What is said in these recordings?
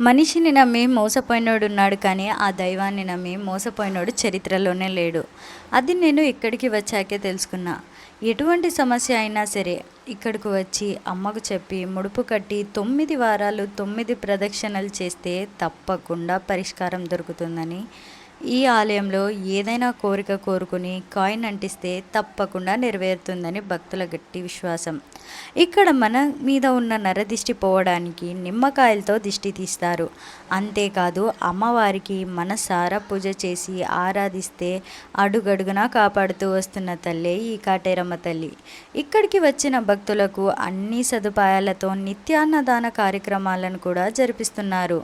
మనిషిని నమ్మి మోసపోయినోడు ఉన్నాడు, కానీ ఆ దైవాన్ని నమ్మి మోసపోయినోడు చరిత్రలోనే లేడు. అది నేను ఇక్కడికి వచ్చాకే తెలుసుకున్నా. ఎటువంటి సమస్య అయినా సరే ఇక్కడికి వచ్చి అమ్మకు చెప్పి ముడుపు కట్టి 9 వారాలు 9 ప్రదక్షిణలు చేస్తే తప్పకుండా పరిష్కారం దొరుకుతుందని, ఈ ఆలయంలో ఏదైనా కోరిక కోరుకుని కాయిన్ అంటిస్తే తప్పకుండా నెరవేరుతుందని భక్తుల గట్టి విశ్వాసం. ఇక్కడ మన మీద ఉన్న నరదిష్టి పోవడానికి నిమ్మకాయలతో దిష్టి తీస్తారు. అంతేకాదు అమ్మవారికి మనసారా పూజ చేసి ఆరాధిస్తే అడుగడుగునా కాపాడుతూ వస్తున్న తల్లే ఈ కాటేరమ్మ తల్లి. ఇక్కడికి వచ్చిన భక్తులకు అన్ని సదుపాయాలతో నిత్యాన్నదాన కార్యక్రమాలను కూడా జరిపిస్తున్నారు.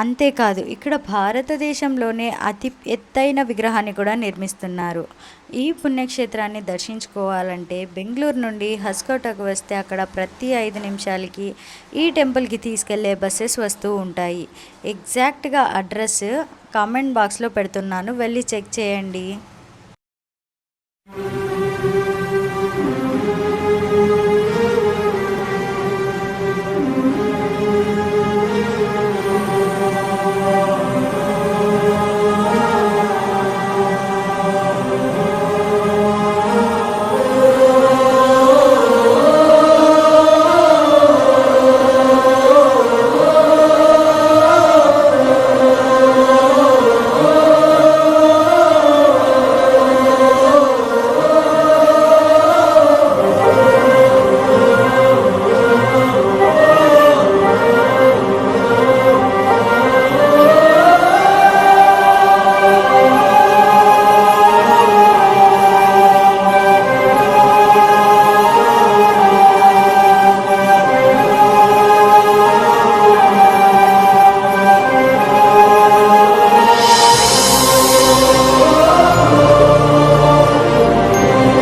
అంతేకాదు ఇక్కడ భారతదేశంలోనే అతి ఎత్తైన విగ్రహాన్ని కూడా నిర్మిస్తున్నారు. ఈ పుణ్యక్షేత్రాన్ని దర్శించుకోవాలంటే బెంగళూరు నుండి హస్కోటకు వస్తే అక్కడ ప్రతి 5 నిమిషాలకి ఈ టెంపుల్కి తీసుకెళ్లే బస్సెస్ వస్తూ ఉంటాయి. ఎగ్జాక్ట్గా అడ్రస్ కామెంట్ బాక్స్లో పెడుతున్నాను, వెళ్ళి చెక్ చేయండి.